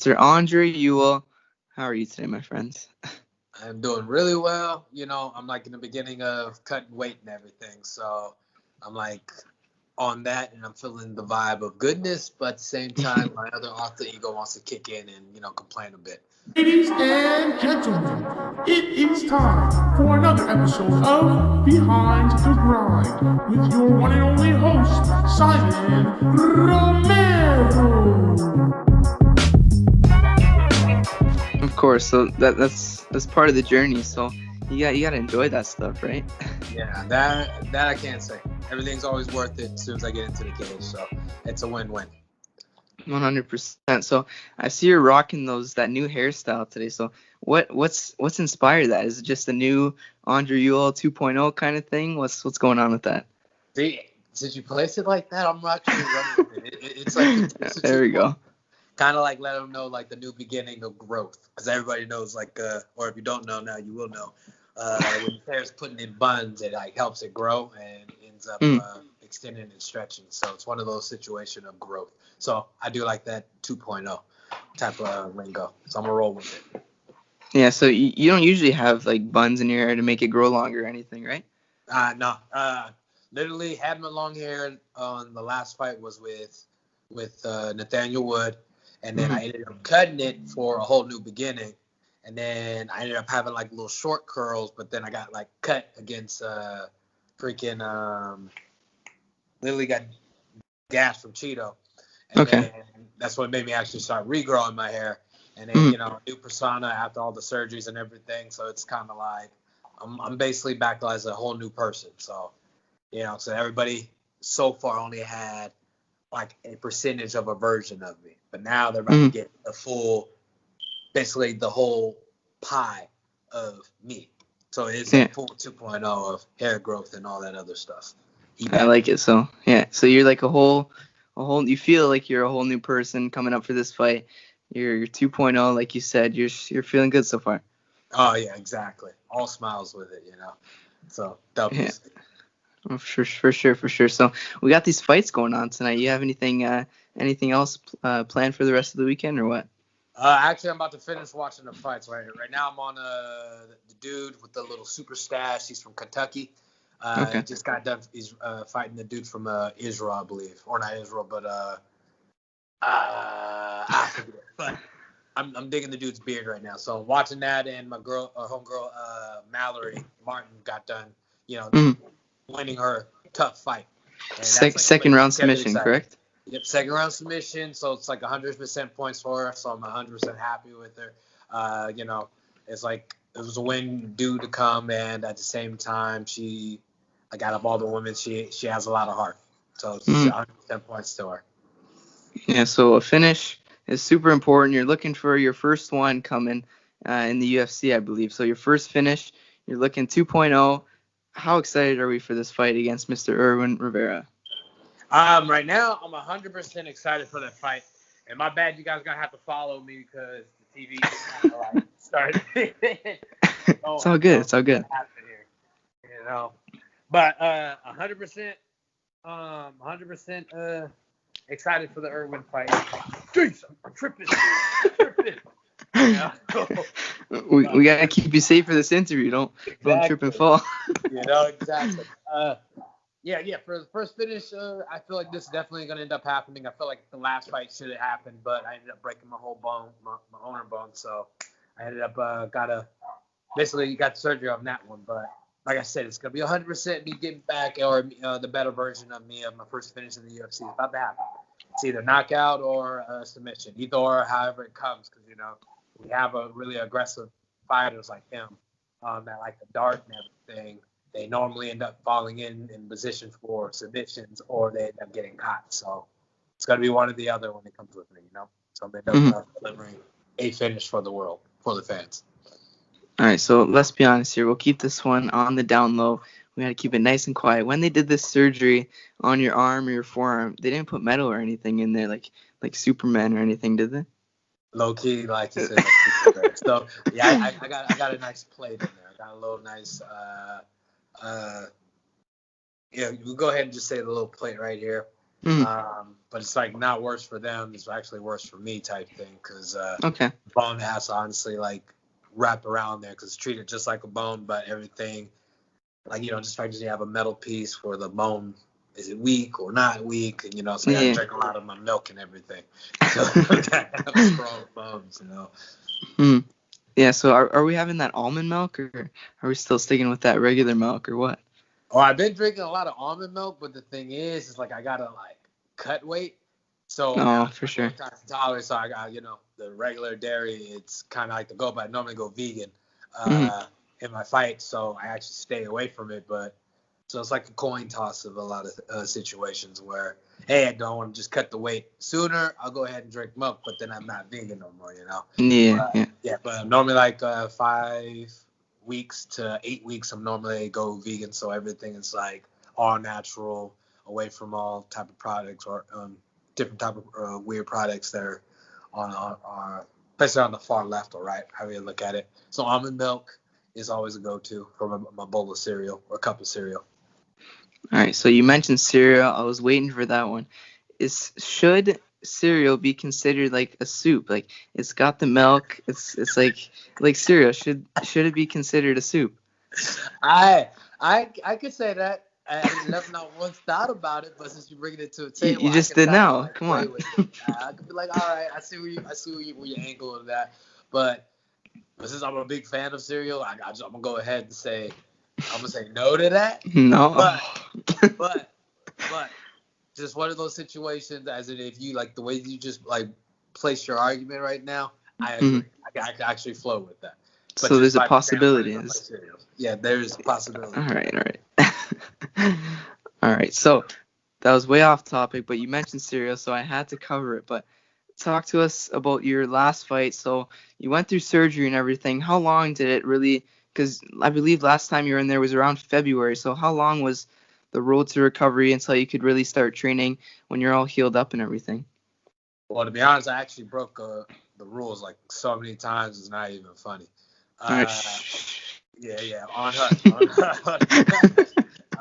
Andre Ewell. How are you today, my friends? I'm doing really well. I'm like in the beginning of cutting weight and everything. So I'm like on that and I'm feeling the vibe of goodness, but at the same time, my other author ego wants to kick in and, complain a bit. Ladies and gentlemen, it is time for another episode of Behind the Grind with your one and only host, Simon Romero. Of course. So that's part of the journey. So you gotta enjoy that stuff, right? Yeah, that I can't say. Everything's always worth it as soon as I get into the cage. So it's a win-win. 100%. So I see you're rocking that new hairstyle today. So what's inspired that? Is it just the new Andre Ewell 2.0 kind of thing? What's going on with that? See, since you place it like that, I'm actually running with it. It's like it's There we go. Kind of like let them know like the new beginning of growth, because everybody knows or if you don't know now, you will know. When your hair is putting in buns, it like helps it grow and ends up extending and stretching. So it's one of those situations of growth. So I do like that 2.0 type of lingo. So I'm gonna roll with it. Yeah. So you don't usually have like buns in your hair to make it grow longer or anything, right? No. Literally had my long hair on the last fight was with Nathaniel Wood. And then I ended up cutting it for a whole new beginning. And then I ended up having like little short curls, but then I got like cut against literally got gas from Cheeto. And then that's what made me actually start regrowing my hair. And then, new persona after all the surgeries and everything. So it's kind of like I'm basically back as a whole new person. So, so everybody so far only had like a percentage of a version of me. But now they're about to get basically the whole pie of me. So it's a full 2.0 of hair growth and all that other stuff. I like it. So you're like a whole. You feel like you're a whole new person coming up for this fight. You're 2.0, like you said. You're feeling good so far. Oh yeah, exactly. All smiles with it, So doubles. Yeah. Oh, for sure. So we got these fights going on tonight. You have anything else planned for the rest of the weekend or what? Actually, I'm about to finish watching the fights right here. Right now, I'm on the dude with the little super stash. He's from Kentucky. He just got done. He's fighting the dude from Israel, I believe, or not Israel, but I forget. But I'm digging the dude's beard right now. So I'm watching that, and my homegirl Mallory Martin got done. Winning her tough fight. Second round submission, correct? Yep, second round submission. So it's like 100% points for her. So I'm 100% happy with her. It's like it was a win due to come, and at the same time, she, like out of all the women, she has a lot of heart. So it's 100% points to her. Yeah. So a finish is super important. You're looking for your first one coming in the UFC, I believe. So your first finish, you're looking 2.0. How excited are we for this fight against Mr. Irwin Rivera? Right now, I'm 100% excited for that fight. And my bad, you guys are going to have to follow me because the TV just kind of like started. It's all good. It's all good. Here, But 100%, 100% excited for the Irwin fight. Jeez, I'm tripping. We gotta keep you safe for this interview. Don't trip and fall. Exactly. For the first finish, I feel like this is definitely gonna end up happening. I feel like the last fight should have happened, but I ended up breaking my whole bone, my ulnar bone. So I ended up got the surgery on that one. But like I said, it's gonna be 100% me getting back or the better version of me of my first finish in the UFC. It's about to happen. It's either knockout or submission, either or however it comes, because we have a really aggressive fighters like him that like the dart and everything. They normally end up falling in position for submissions or they end up getting caught. So it's going to be one or the other when it comes with me, So I'm end up delivering a finish for the world, for the fans. All right, so let's be honest here. We'll keep this one on the down low. We got to keep it nice and quiet. When they did this surgery on your arm or your forearm, they didn't put metal or anything in there like Superman or anything, did they? Low key, like you said. So yeah, I got a nice plate in there. I got a little nice. You go ahead and just say the little plate right here. Mm. But it's like not worse for them. It's actually worse for me type thing because Okay. bone has to honestly like wrap around there because it's treated just like a bone, but everything like just like you have a metal piece for the bone. Is it weak or not weak? And so I got to Yeah. drink a lot of my milk and everything. So I have strong bones. Hmm. Yeah. So are we having that almond milk, or are we still sticking with that regular milk, or what? Oh, I've been drinking a lot of almond milk, but the thing is like I gotta like cut weight. So Oh, I'm for sure. tolerant, so I got the regular dairy. It's kind of like the go, but I normally go vegan Hmm. in my fight, so I actually stay away from it. But so it's like a coin toss of a lot of situations where hey, I don't want to just cut the weight sooner. I'll go ahead and drink milk, but then I'm not vegan no more. Yeah. But Yeah. yeah, but normally like 5 weeks to 8 weeks, I'm normally go vegan, so everything is like all natural, away from all type of products or different type of weird products that are on especially on the far left or right, however you look at it. So almond milk is always a go-to for my bowl of cereal or cup of cereal. All right. So you mentioned cereal. I was waiting for that one. Should cereal be considered like a soup? Like it's got the milk. It's like cereal. Should it be considered a soup? I could say that. I never not once thought about it, but since you're bringing it to a You, table, you I just can did kind of now. like Come play on. with it. I could be like, all right, I see where your angle of that. But since I'm a big fan of cereal, I'm gonna go ahead and say I'm gonna say no to that. No. But just one of those situations, as in if you like the way you just like place your argument right now, I agree. Mhm. I can actually flow with that. But So just there's a by standpoint possibility. of my cereals, yeah, there's a possibility. All right. All right. All right. So that was way off topic, but you mentioned cereal, so I had to cover it. But talk to us about your last fight. So you went through surgery and everything. How long did it really? Because I believe last time you were in there was around February. So how long was the road to recovery until you could really start training when you're all healed up and everything? Well, to be honest, I actually broke the rules like so many times. It's not even funny. All right. Yeah, on hush.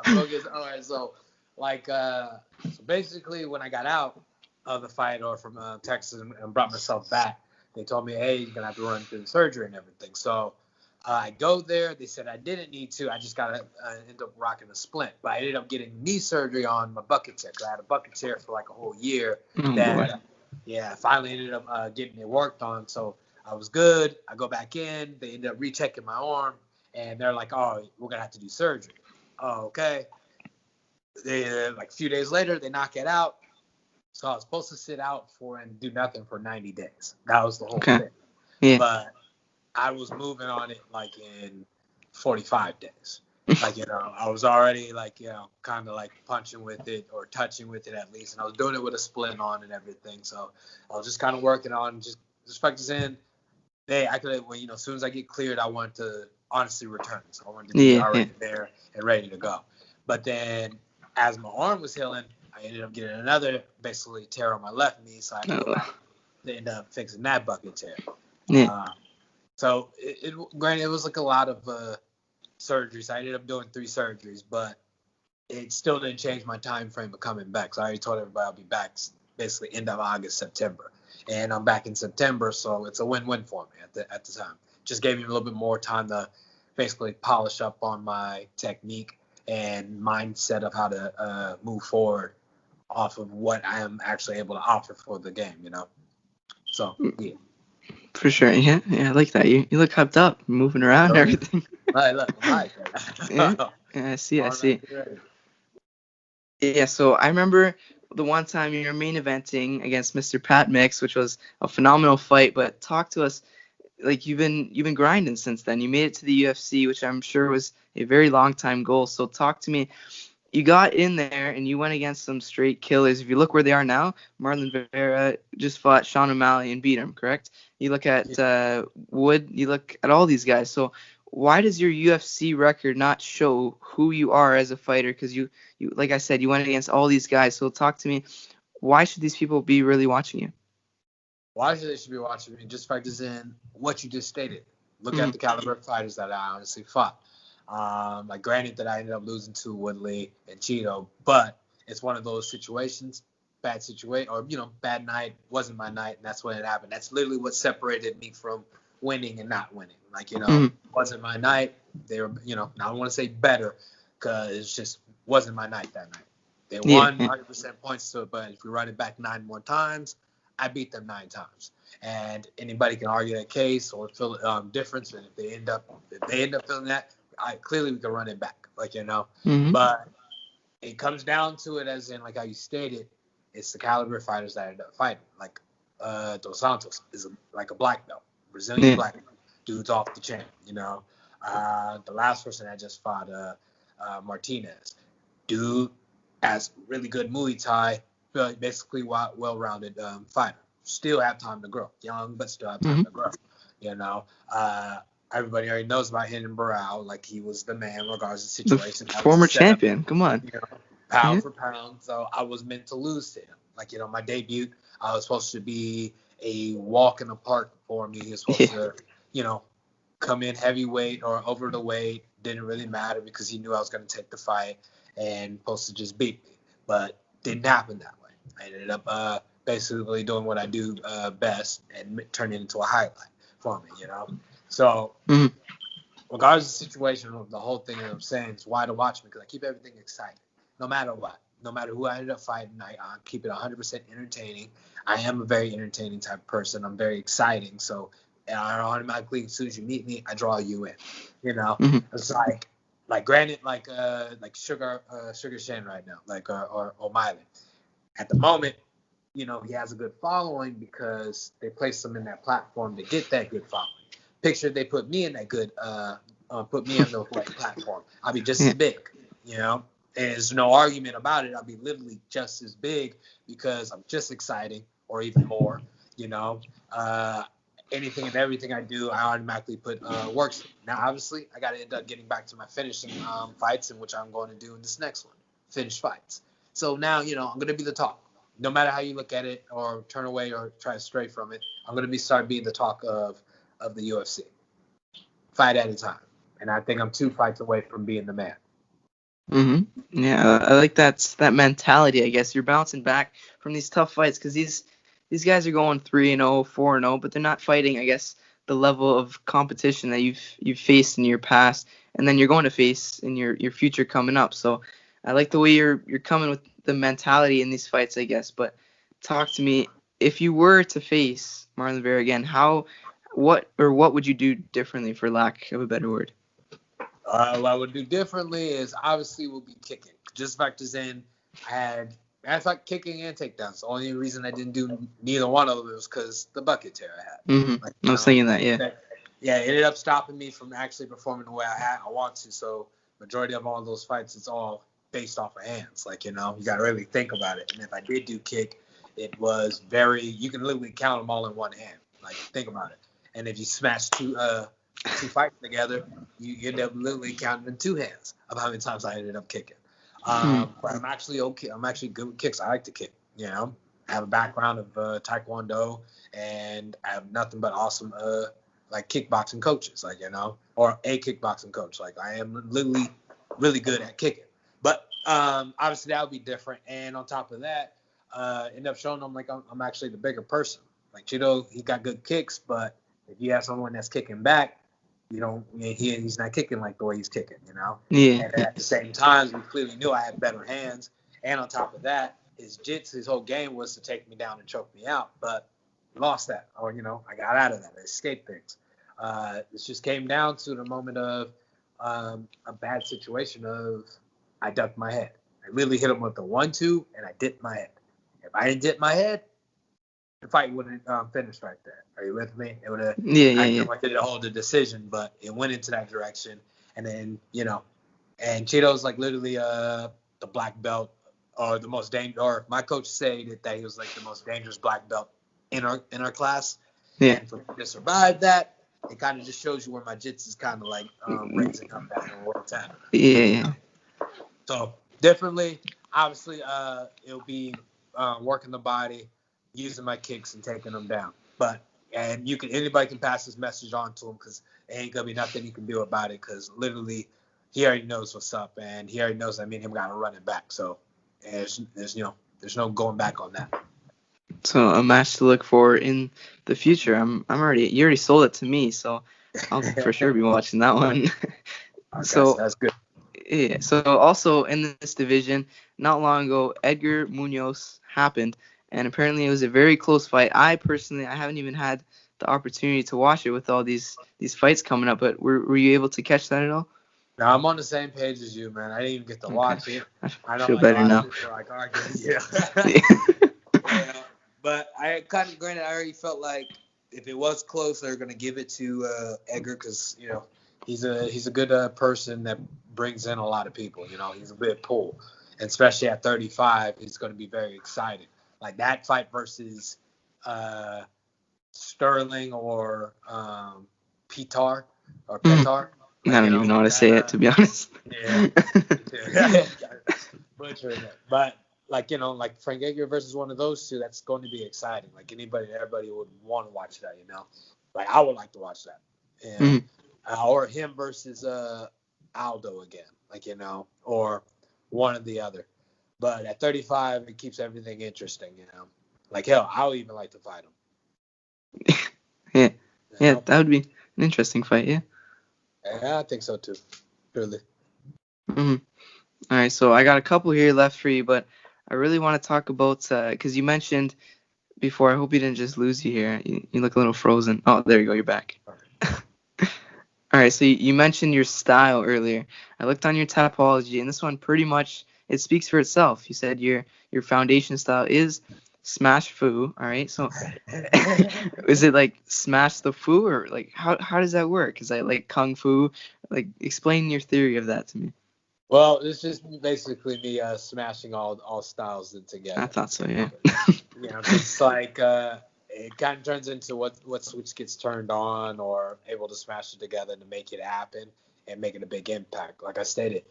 I broke his. All right, so like, so basically, when I got out of the fight or from Texas and brought myself back, they told me, hey, you're gonna have to run through the surgery and everything. So I go there. They said I didn't need to. I just gotta end up rocking a splint. But I ended up getting knee surgery on my bucket tear. I had a bucket tear for like a whole year. Oh boy. That yeah, I finally ended up getting it worked on. So I was good. I go back in. They ended up rechecking my arm, and they're like, "Oh, we're gonna have to do surgery." Oh, okay. They like a few days later, they knock it out. So I was supposed to sit out for and do nothing for 90 days. That was the whole Okay. thing. Yeah. But I was moving on it like in 45 days. Like, I was already like, kind of like punching with it or touching with it at least. And I was doing it with a splint on and everything. So I was just kind of working on just practicing. I could, when, as soon as I get cleared, I want to honestly return. So I wanted to be Yeah. Yeah. already there and ready to go. But then as my arm was healing, I ended up getting another basically tear on my left knee. So I had to go back to end up fixing that bucket tear. Yeah. So granted, it was like a lot of surgeries. I ended up doing 3 surgeries, but it still didn't change my time frame of coming back. So I already told everybody I'll be back basically end of August, September, and I'm back in September. So it's a win-win for me at the time. Just gave me a little bit more time to basically polish up on my technique and mindset of how to move forward off of what I am actually able to offer for the game. So yeah. For sure. Yeah. Yeah. I like that. You look hyped up, moving around and everything. Hey, look, I'm Yeah. Yeah. I see. I see. ready. Yeah, so I remember the one time you were main eventing against Mr. Pat Mix, which was a phenomenal fight. But talk to us, like you've been grinding since then. You made it to the UFC, which I'm sure was a very long time goal. So talk to me. You got in there and you went against some straight killers. If you look where they are now, Marlon Rivera just fought Sean O'Malley and beat him, correct? You look at Wood, you look at all these guys. So why does your UFC record not show who you are as a fighter? Because you, like I said, you went against all these guys. So talk to me. Why should these people be really watching you? Why should they be watching me? Just practicing what you just stated. Look at the caliber of fighters that I honestly fought. Like granted that I ended up losing to Woodley and Cheeto, but it's one of those situations, bad situation, or bad night, wasn't my night, and that's when it happened. That's literally what separated me from winning and not winning. Like, wasn't my night. They were, I don't want to say better, because it just wasn't my night that night. They won 100% points to it, but if we run it back 9 more times, I beat them 9 times. And anybody can argue that case or feel difference. And if they end up feeling that, clearly we can run it back. Like, but it comes down to it, as in, like how you stated, it's the caliber of fighters that end up fighting. Like Dos Santos is like a black belt, Brazilian black belt. Dude's off the chain. The last person I just fought, Martinez, dude has really good Muay Thai, basically well-rounded fighter. Still have time to grow. Young, but still have time to grow. Everybody already knows about Henry Barral. Like, he was the man regardless of the situation. Former champion. Come on. Pound for pound. So I was meant to lose to him. Like, my debut, I was supposed to be a walk in the park for me. He was supposed to, come in heavyweight or over the weight. Didn't really matter because he knew I was going to take the fight and supposed to just beat me. But didn't happen that way. I ended up basically doing what I do best and turn it into a highlight for me, So regardless of the situation, the whole thing that I'm saying is why to watch me, because I keep everything exciting, no matter what. No matter who I end up fighting, I keep it 100% entertaining. I am a very entertaining type of person. I'm very exciting. So I automatically, as soon as you meet me, I draw you in. It's like granted, like Sugar Shen right now, like or O'Malley. At the moment, he has a good following because they placed him in that platform to get that good following. Picture they put me in that good, put me on the right platform. I'll be just as big, And there's no argument about it. I'll be literally just as big because I'm just exciting, or even more, Anything and everything I do, I automatically put works. Now, obviously, I got to end up getting back to my finishing fights, in which I'm going to do in this next one, finish fights. So now, I'm going to be the talk. No matter how you look at it or turn away or try to stray from it, I'm going to start being the talk of the UFC. Fight at a time. And I think I'm 2 fights away from being the man. Yeah, I like that mentality, I guess. You're bouncing back from these tough fights because these guys are going 3-0, 4-0, but they're not fighting, I guess, the level of competition that you've faced in your past, and then you're going to face in your future coming up. So I like the way you're coming with the mentality in these fights, I guess. But talk to me, if you were to face Marlon Rivera again, what would you do differently, for lack of a better word? What I would do differently is obviously we'll be kicking. Just factors in, I thought kicking and takedowns. The only reason I didn't do neither one of them was because the bucket tear I had. I was thinking that, yeah. Yeah, it ended up stopping me from actually performing the way I want to. So majority of all those fights, it's all based off of hands. Like, you got to really think about it. And if I did do kick, it was you can literally count them all in one hand. Like, think about it. And if you smash two fights together, you end up literally counting in 2 hands of how many times I ended up kicking. But I'm actually okay. I'm actually good with kicks. I like to kick. I have a background of Taekwondo, and I have nothing but awesome like kickboxing coaches, like, or a kickboxing coach. Like, I am literally really good at kicking. But obviously that would be different. And on top of that, end up showing them like I'm actually the bigger person. Like, Cheeto, he got good kicks, but if you have someone that's kicking back, he's not kicking like the way he's kicking, Yeah. And at the same time, we clearly knew I had better hands. And on top of that, his whole game was to take me down and choke me out. But lost that, or I got out of that. I escaped things. This just came down to the moment of a bad situation of I ducked my head. I literally hit him with the 1-2, and I dipped my head. If I didn't dip my head, the fight wouldn't finish right there. Are you with me? It would have. I wanted to hold the decision, but it went into that direction, and then and Cheeto's like literally the black belt, or the most dangerous. Or my coach said that he was like the most dangerous black belt in our class. Yeah. And for me to survive that, it kind of just shows you where my jits is kind of like raising up back in World 10. Yeah. So differently, obviously, it'll be working the body, using my kicks and taking them down. But anybody can pass this message on to him, because there ain't gonna be nothing he can do about it, because literally he already knows what's up, and he already knows that me and him gotta run it back. So And there's no going back on that. So a match to look for in the future. You already sold it to me, so I'll for sure be watching that one. Okay, So that's good. yeah, so also in this division, not long ago, Edgar Munoz happened, and apparently it was a very close fight. I haven't even had the opportunity to watch it with all these fights coming up, but were you able to catch that at all? Now I'm on the same page as you, man. I didn't even get to watch it. I know feel like a better lot now. of people are like arguing. Yeah. Yeah. Yeah. But I kind of granted, I already felt like if it was close, they're gonna give it to Edgar because he's a good person that brings in a lot of people. He's a big pull, and especially at 35, he's gonna be very exciting. Like that fight versus Sterling or Petar or Petar. I Like don't even know how like to say it, to be honest. Yeah. Butchering it. But like Frank Edgar versus one of those two, that's going to be exciting. Like everybody would want to watch that. Like I would like to watch that. And or him versus Aldo again. Like or one or the other. But at 35, it keeps everything interesting. Like hell, I would even like to fight him. Yeah, that would be an interesting fight. Yeah. Yeah, I think so too. Really. All right, so I got a couple here left for you, but I really want to talk about because you mentioned before. I hope you didn't just lose you here. You look a little frozen. Oh, there you go. You're back. All right, so you mentioned your style earlier. I looked on your Tapology, and this one pretty much it speaks for itself. You said your foundation style is smash fu. All right, so is it like smash the fu, or like how does that work? Is that like kung fu? Like explain your theory of that to me. Well, it's just basically me smashing all styles together. I thought so, yeah. It's like it kind of turns into what switch gets turned on or able to smash it together to make it happen and make it a big impact. Like I stated,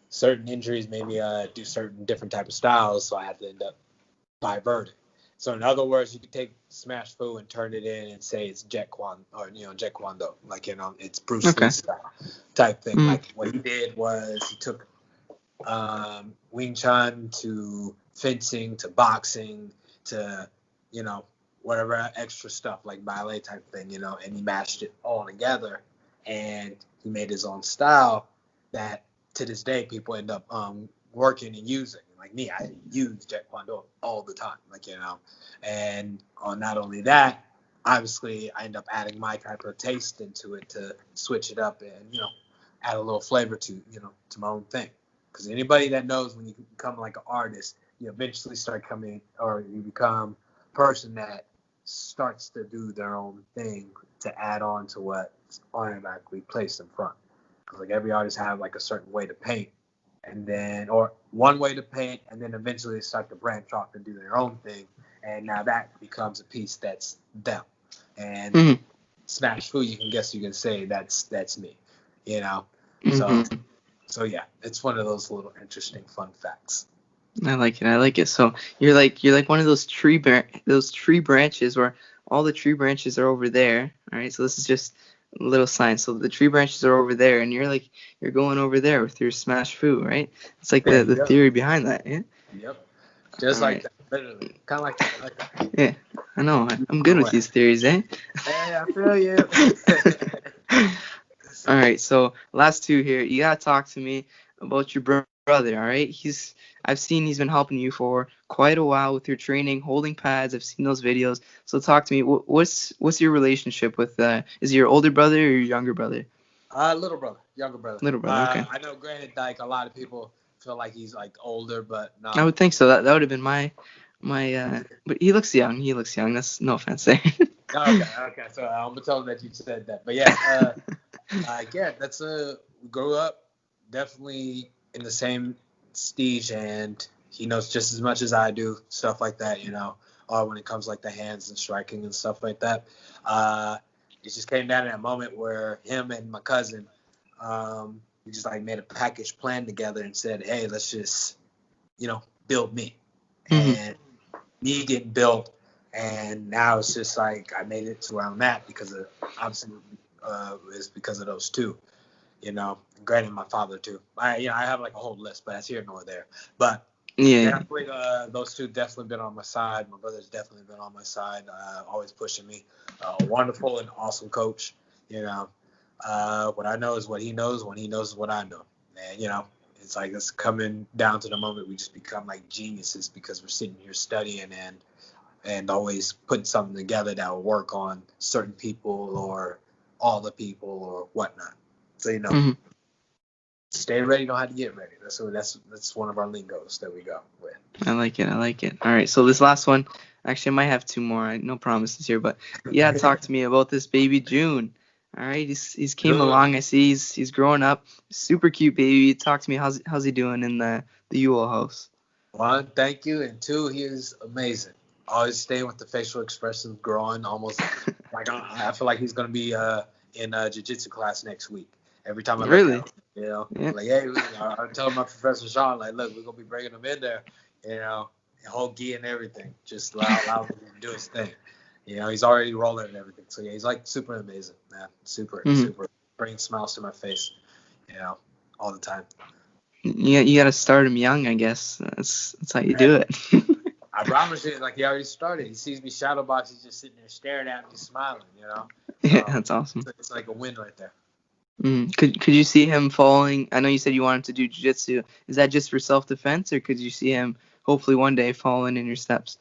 certain injuries made me do certain different type of styles, so I had to end up diverting. So in other words, you could take Smash Fu and turn it in and say it's Jet Kwan or Jet Kwon Do, like it's Bruce Lee style type thing. Like what he did was he took Wing Chun to fencing to boxing to whatever extra stuff like ballet type thing, and he mashed it all together and he made his own style that to this day people end up working and using. Like me, I use Jet Kwon Do all the time, and on not only that, obviously I end up adding my type of taste into it to switch it up and add a little flavor to to my own thing. Because anybody that knows when you become like an artist, you eventually start coming or you become a person that starts to do their own thing to add on to what's automatically placed in front. Because like every artist have like a certain way to paint. And then, or one way to paint, and then eventually they start to branch off and do their own thing, and now that becomes a piece that's them. And Smash Fu, you can say that's me, So yeah, it's one of those little interesting fun facts. I like it. So you're like one of those tree branches where all the tree branches are over there. All right, so this is just a little science. So the tree branches are over there, and you're going over there with your Smash Fu, right? It's like the theory behind that, yeah. Yep. Just all like that, literally, kind of like that. Yeah, I know. I'm good with these theories, eh? Hey, I feel you. All right, so last two here. You gotta talk to me about your brother. All right, I've seen he's been helping you for quite a while with your training, holding pads. I've seen those videos. So talk to me. What's your relationship with? Is he your older brother or your younger brother? Little brother, younger brother. Little brother. Okay. I know. Granted, like a lot of people feel like he's like older, but no. I would think so. That would have been my. But he looks young. That's no offense there. Okay. So I'm gonna tell him that you said that. But yeah, that's we grew up definitely in the same stage, and he knows just as much as I do, stuff like that, when it comes like the hands and striking and stuff like that. It just came down to that moment where him and my cousin, we just like made a package plan together and said, hey, let's just, build me. And me getting built, and now it's just like I made it to where I'm at because of obviously is because of those two, granted my father too. I have like a whole list, but that's here nor there. But Yeah. Definitely, those two definitely been on my side. My brother's definitely been on my side, always pushing me. Wonderful and awesome coach. You know, what I know is what he knows. What he knows is what I know. And it's like it's coming down to the moment we just become like geniuses because we're sitting here studying and always putting something together that will work on certain people or all the people or whatnot. So Mm-hmm. stay ready, know how to get ready. That's one of our lingos that we go with. I like it. I like it. All right. So this last one, actually, I might have two more. No promises here, but yeah, talk to me about this baby June. All right. He's came Good. along. I see he's growing up. Super cute baby. Talk to me. How's he doing in the Ewell house? One, thank you, and two, he is amazing. Always staying with the facial expressions, growing almost like I feel like he's gonna be in jiu-jitsu class next week. Every time I look at Really? him, Yeah. like hey, I tell my professor Sean, like, look, we're gonna be bringing him in there, whole gi and everything, just allow him to do his thing. He's already rolling and everything. So yeah, he's like super amazing, man. Super, Mm-hmm. super, bringing smiles to my face, all the time. You got to start him young, I guess. That's how you do it. I promise you, like he already started. He sees me shadow box. He's just sitting there staring at me, smiling. Yeah, that's awesome. It's like a win right there. Could you see him falling? I know you said you wanted to do jiu-jitsu. Is that just for self-defense, or could you see him hopefully one day following in your steps?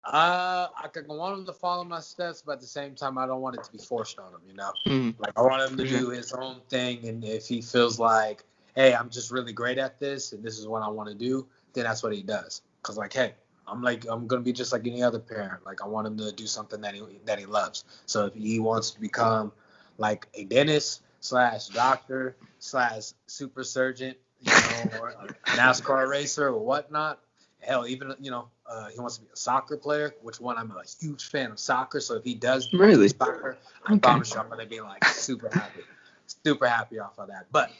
I want him to follow my steps, but at the same time, I don't want it to be forced on him. Mm-hmm. Like I want him to For sure. do his own thing, and if he feels like, hey, I'm just really great at this, and this is what I want to do, then that's what he does. Cause like, hey, I'm gonna be just like any other parent. Like I want him to do something that he loves. So if he wants to become like a dentist / doctor / super surgeon, or a NASCAR racer or whatnot. Hell, even he wants to be a soccer player, which one I'm a huge fan of soccer. So if he does Really? soccer, I Okay. promise you I'm gonna be like super happy off of that. But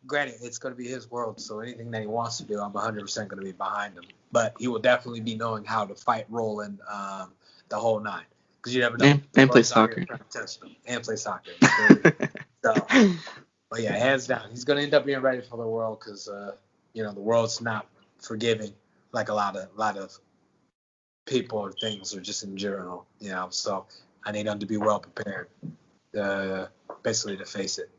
granted, it's gonna be his world, so anything that he wants to do, I'm 100% gonna be behind him. But he will definitely be knowing how to fight, roll, and the whole nine, because you never know. And play soccer. Trying to test him and play soccer. So, but yeah, hands down, he's gonna end up being ready for the world because the world's not forgiving like a lot of people or things or just in general. So I need him to be well prepared, basically to face it.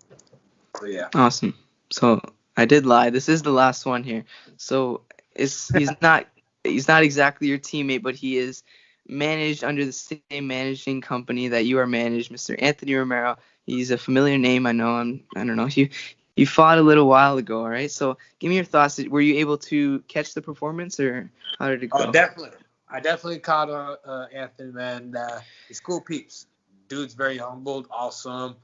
So yeah. Awesome. So I did lie. This is the last one here. So he's not exactly your teammate, but he is managed under the same managing company that you are managed, Mr. Anthony Romero. He's a familiar name. I know. I don't know. You fought a little while ago, all right? So give me your thoughts. Were you able to catch the performance, or how did it go? Oh, definitely. I definitely caught Anthony, man. He's cool peeps. Dude's very humbled, awesome.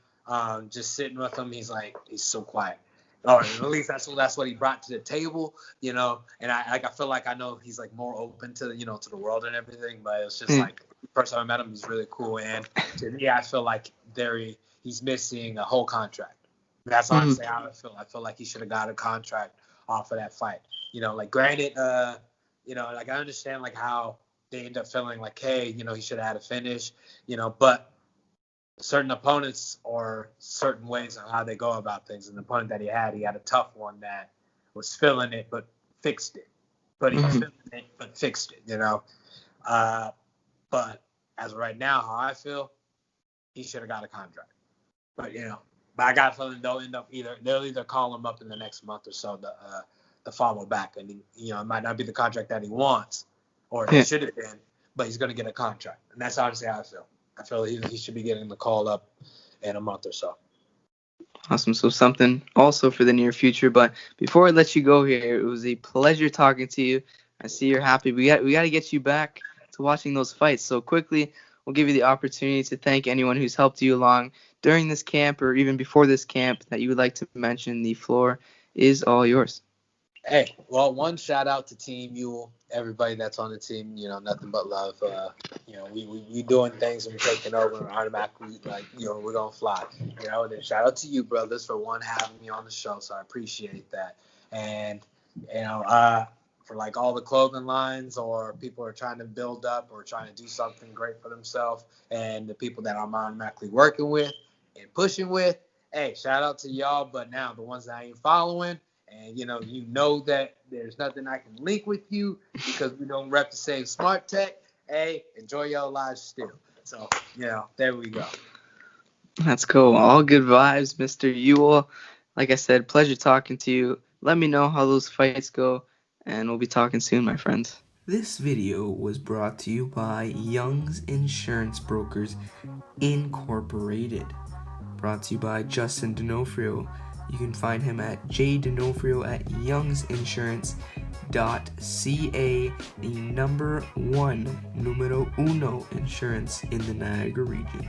Just sitting with him, he's so quiet. Or at least that's what he brought to the table, And I feel like I know he's like more open to to the world and everything. But it's just like the first time I met him, he's really cool. And to me, I feel like he's missing a whole contract. That's honestly how I feel. I feel like he should have got a contract off of that fight. Like granted, like I understand like how they end up feeling like, hey, he should have had a finish, but certain opponents or certain ways of how they go about things. And the opponent that he had a tough one that was feeling it but fixed it. But he was feeling it but fixed it, But as of right now, how I feel, he should have got a contract. But I got a feeling they'll either call him up in the next month or so to follow back, and it might not be the contract that he wants or it should have been, but he's going to get a contract, and that's honestly how I feel. I feel he should be getting the call up in a month or so. Awesome. So something also for the near future. But before I let you go here, it was a pleasure talking to you. I see you're happy. We got to get you back to watching those fights. So quickly, we'll give you the opportunity to thank anyone who's helped you along during this camp or even before this camp that you would like to mention. The floor is all yours. Hey, well, one shout out to Team Ewell, everybody that's on the team. Nothing but love. We doing things and we're taking over and automatically we're gonna fly. And then shout out to you brothers for having me on the show. So I appreciate that. And for like all the clothing lines or people who are trying to build up or trying to do something great for themselves, and the people that I'm automatically working with and pushing with. Hey, shout out to y'all. But now the ones that I ain't following, And you know that there's nothing I can link with you because we don't rep the same smart tech. Hey, enjoy your lives still. So, there we go. Let's go. All good vibes, Mr. Ewell. Like I said, pleasure talking to you. Let me know how those fights go, and we'll be talking soon, my friends. This video was brought to you by Young's Insurance Brokers Incorporated. Brought to you by Justin D'Onofrio. You can find him at jdonofrio@youngsinsurance.ca, the number 1, numero uno insurance in the Niagara region.